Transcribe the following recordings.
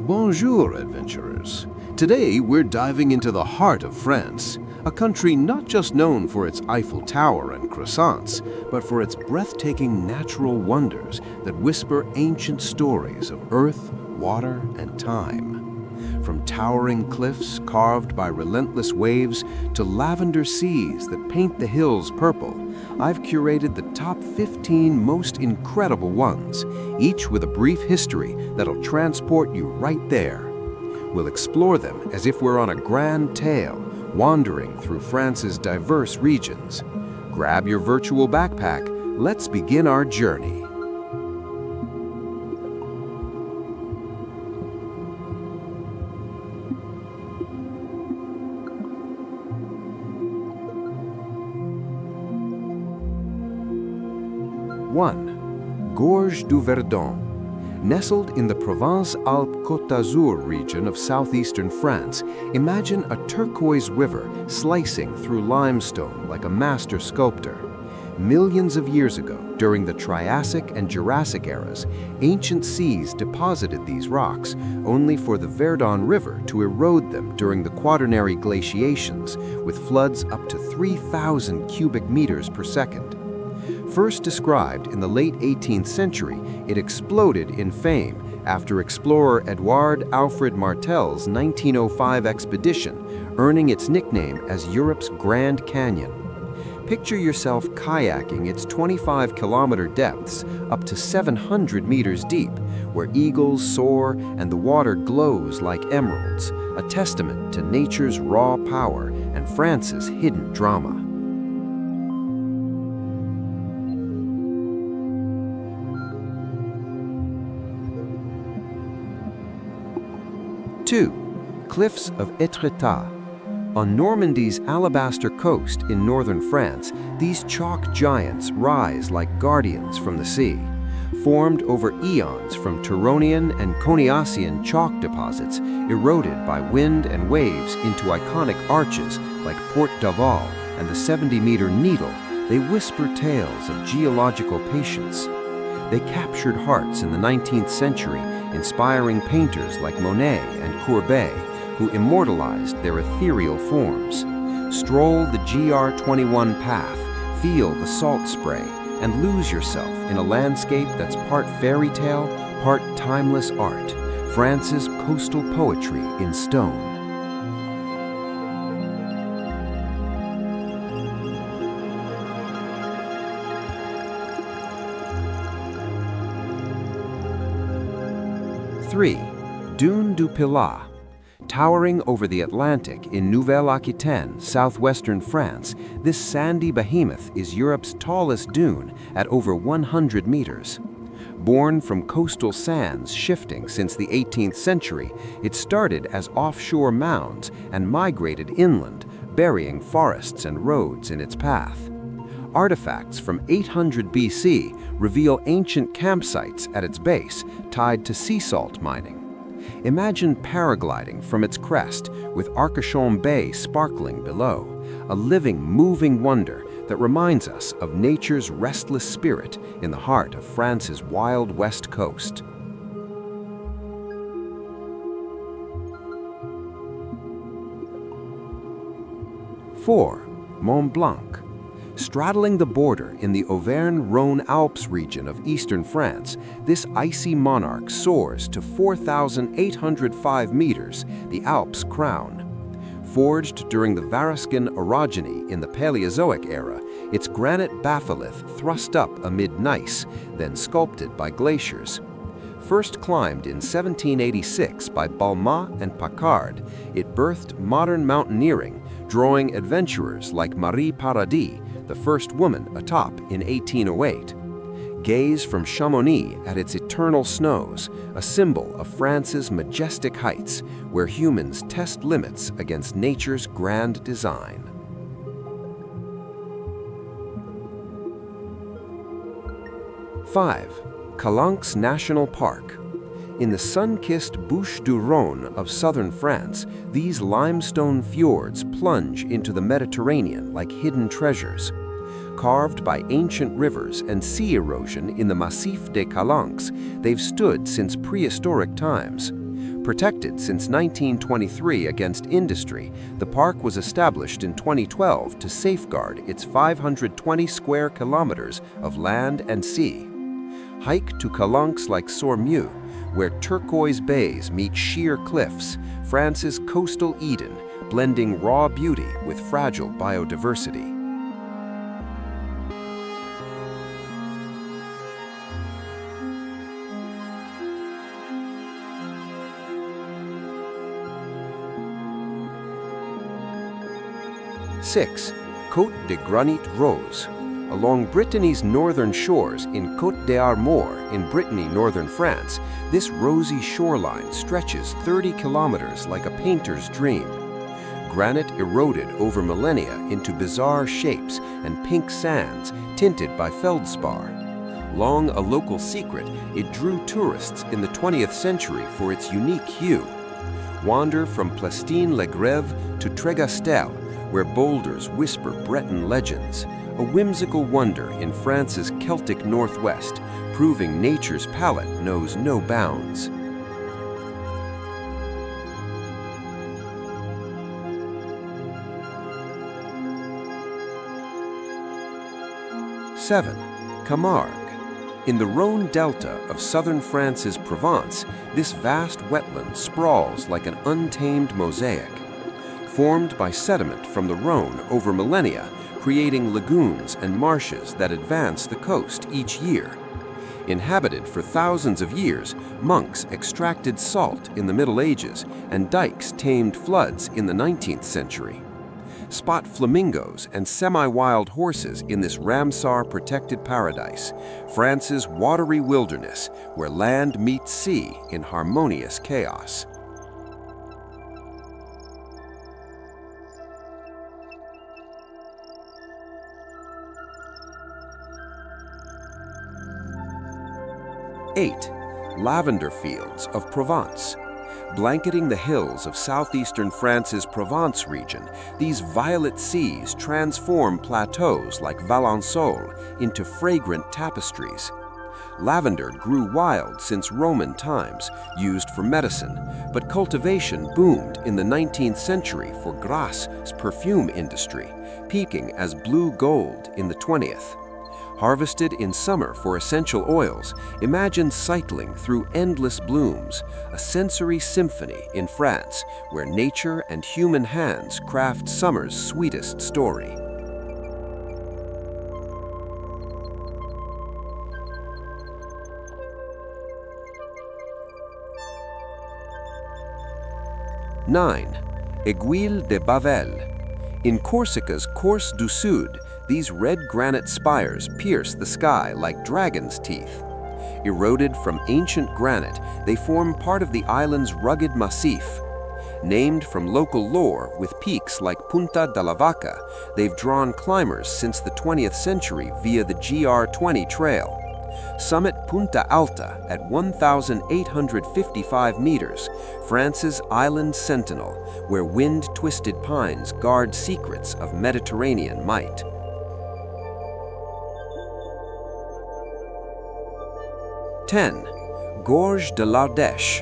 Bonjour, adventurers. Today we're diving into the heart of France, a country not just known for its Eiffel Tower and croissants, but for its breathtaking natural wonders that whisper ancient stories of earth, water, and time. From towering cliffs carved by relentless waves to lavender seas that paint the hills purple, I've curated the top 15 most incredible ones, each with a brief history that'll transport you right there. We'll explore them as if we're on a grand tale, wandering through France's diverse regions. Grab your virtual backpack, let's begin our journey. Gorges du Verdon. Nestled in the Provence-Alpes-Côte d'Azur region of southeastern France, imagine a turquoise river slicing through limestone like a master sculptor. Millions of years ago, during the Triassic and Jurassic eras, ancient seas deposited these rocks, only for the Verdon River to erode them during the Quaternary glaciations, with floods up to 3,000 cubic meters per second. First described in the late 18th century, it exploded in fame after explorer Edouard Alfred Martel's 1905 expedition, earning its nickname as Europe's Grand Canyon. Picture yourself kayaking its 25-kilometer depths up to 700 meters deep, where eagles soar and the water glows like emeralds, a testament to nature's raw power and France's hidden drama. 2. Cliffs of Étretat. On Normandy's alabaster coast in northern France, these chalk giants rise like guardians from the sea. Formed over eons from Turonian and Coniacian chalk deposits eroded by wind and waves into iconic arches like Porte d'Aval and the 70-meter Needle, they whisper tales of geological patience. They captured hearts in the 19th century, inspiring painters like Monet and Courbet, who immortalized their ethereal forms. Stroll the GR21 path, feel the salt spray, and lose yourself in a landscape that's part fairy tale, part timeless art, France's coastal poetry in stone. Dune du Pilat. Towering over the Atlantic in Nouvelle-Aquitaine, southwestern France, this sandy behemoth is Europe's tallest dune at over 100 meters. Born from coastal sands shifting since the 18th century, it started as offshore mounds and migrated inland, burying forests and roads in its path. Artifacts from 800 BC reveal ancient campsites at its base tied to sea salt mining. Imagine paragliding from its crest with Arcachon Bay sparkling below, a living, moving wonder that reminds us of nature's restless spirit in the heart of France's wild west coast. 4. Mont Blanc. Straddling the border in the Auvergne-Rhône Alps region of eastern France, this icy monarch soars to 4,805 meters, the Alps' crown. Forged during the Variscan orogeny in the Paleozoic era, its granite batholith thrust up amid gneiss, then sculpted by glaciers. First climbed in 1786 by Balmat and Paccard, it birthed modern mountaineering, drawing adventurers like Marie Paradis, the first woman atop in 1808. Gaze from Chamonix at its eternal snows, a symbol of France's majestic heights, where humans test limits against nature's grand design. 5. Calanques National Park. In the sun-kissed Bouches du Rhône of southern France, these limestone fjords plunge into the Mediterranean like hidden treasures. Carved by ancient rivers and sea erosion in the Massif des Calanques, they've stood since prehistoric times. Protected since 1923 against industry, the park was established in 2012 to safeguard its 520 square kilometers of land and sea. Hike to calanques like Sormieu, where turquoise bays meet sheer cliffs, France's coastal Eden, blending raw beauty with fragile biodiversity. Six, Côte de Granite Rose. Along Brittany's northern shores in Côte d'Armor in Brittany, northern France, this rosy shoreline stretches 30 kilometers like a painter's dream. Granite eroded over millennia into bizarre shapes and pink sands tinted by feldspar. Long a local secret, it drew tourists in the 20th century for its unique hue. Wander from Plestin-les-Grèves to Trégastel, where boulders whisper Breton legends, a whimsical wonder in France's Celtic northwest, proving nature's palette knows no bounds. Seven, Camargue. In the Rhone Delta of southern France's Provence, this vast wetland sprawls like an untamed mosaic. Formed by sediment from the Rhone over millennia, creating lagoons and marshes that advance the coast each year. Inhabited for thousands of years, monks extracted salt in the Middle Ages and dikes tamed floods in the 19th century. Spot flamingos and semi-wild horses in this Ramsar-protected paradise, France's watery wilderness where land meets sea in harmonious chaos. Eight, lavender fields of Provence. Blanketing the hills of southeastern France's Provence region, these violet seas transform plateaus like Valensole into fragrant tapestries. Lavender grew wild since Roman times, used for medicine, but cultivation boomed in the 19th century for Grasse' perfume industry, peaking as blue gold in the 20th. Harvested in summer for essential oils, imagine cycling through endless blooms, a sensory symphony in France where nature and human hands craft summer's sweetest story. Nine, Aiguilles de Bavel. In Corsica's Corse du Sud, these red granite spires pierce the sky like dragon's teeth. Eroded from ancient granite, they form part of the island's rugged massif. Named from local lore with peaks like Punta de la Vaca, they've drawn climbers since the 20th century via the GR20 trail. Summit Punta Alta at 1,855 meters, France's island sentinel, where wind-twisted pines guard secrets of Mediterranean might. 10. Gorges de l'Ardèche.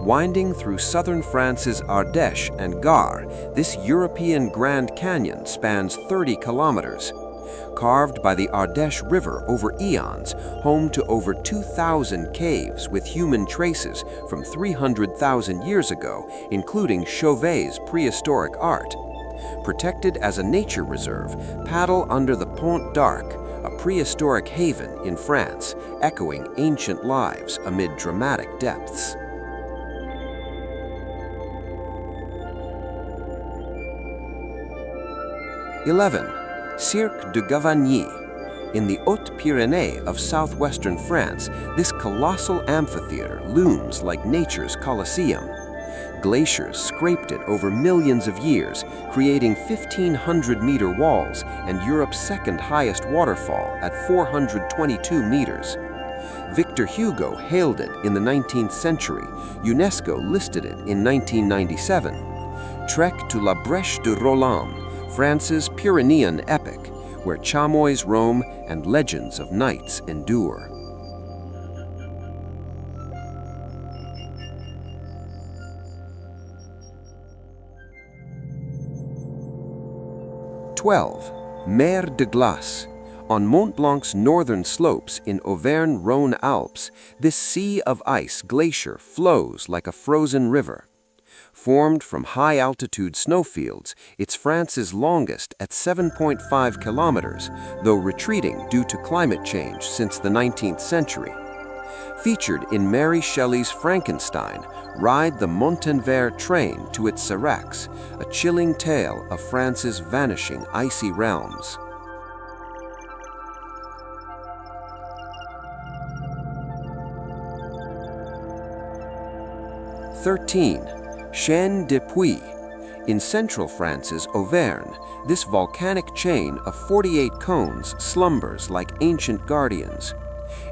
Winding through southern France's Ardèche and Gare, this European Grand Canyon spans 30 kilometers. Carved by the Ardèche River over eons, home to over 2,000 caves with human traces from 300,000 years ago, including Chauvet's prehistoric art. Protected as a nature reserve, paddle under the Pont d'Arc, a prehistoric haven in France, echoing ancient lives amid dramatic depths. '11. Cirque de Gavagny. In the Hautes-Pyrénées of southwestern France, this colossal amphitheater looms like nature's Colosseum. Glaciers scraped it over millions of years, creating 1,500-meter walls and Europe's second highest waterfall at 422 meters. Victor Hugo hailed it in the 19th century. UNESCO listed it in 1997. Trek to La Brèche de Roland, France's Pyrenean epic, where chamois roam and legends of knights endure. 12. Mer de Glace. On Mont Blanc's northern slopes in Auvergne-Rhône Alps, this sea of ice glacier flows like a frozen river. Formed from high-altitude snowfields, it's France's longest at 7.5 kilometers, though retreating due to climate change since the 19th century. Featured in Mary Shelley's Frankenstein, ride the Montanvert train to its seracs, a chilling tale of France's vanishing icy realms. 13. Chaîne de Puy. In central France's Auvergne, this volcanic chain of 48 cones slumbers like ancient guardians.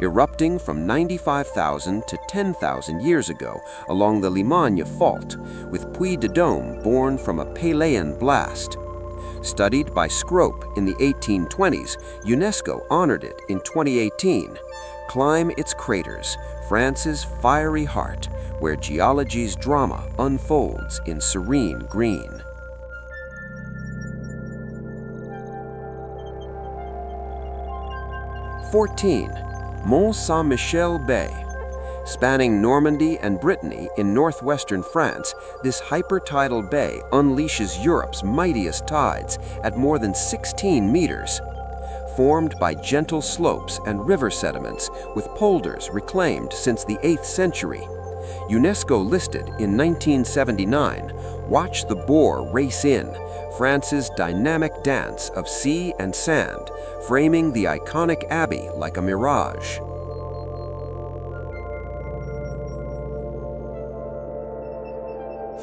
Erupting from 95,000 to 10,000 years ago along the Limagne Fault, with Puy de Dôme born from a Péléan blast. Studied by Scrope in the 1820s, UNESCO honored it in 2018. Climb its craters, France's fiery heart, where geology's drama unfolds in serene green. 14. Mont Saint-Michel Bay. Spanning Normandy and Brittany in northwestern France, this hypertidal bay unleashes Europe's mightiest tides at more than 16 meters. Formed by gentle slopes and river sediments with polders reclaimed since the 8th century. UNESCO listed in 1979, watch the boar race in, France's dynamic dance of sea and sand, framing the iconic abbey like a mirage.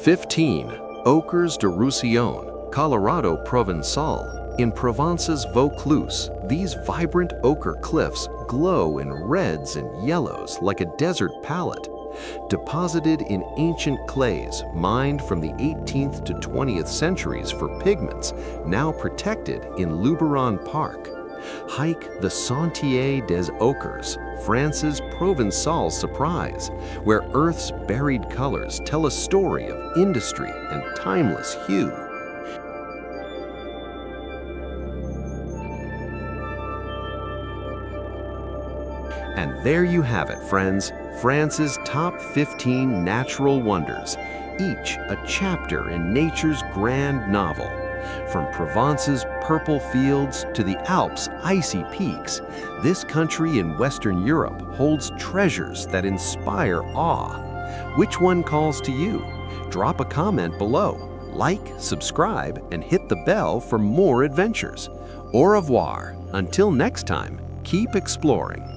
15. Ochres de Roussillon, Colorado Provençal. In Provence's Vaucluse, these vibrant ochre cliffs glow in reds and yellows like a desert palette. Deposited in ancient clays mined from the 18th to 20th centuries for pigments, now protected in Luberon Park. Hike the Sentier des Ochres, France's Provençal surprise, where Earth's buried colors tell a story of industry and timeless hue. And there you have it, friends, France's top 15 natural wonders, each a chapter in nature's grand novel. From Provence's purple fields to the Alps' icy peaks, this country in Western Europe holds treasures that inspire awe. Which one calls to you? Drop a comment below. Like, subscribe, and hit the bell for more adventures. Au revoir. Until next time, keep exploring.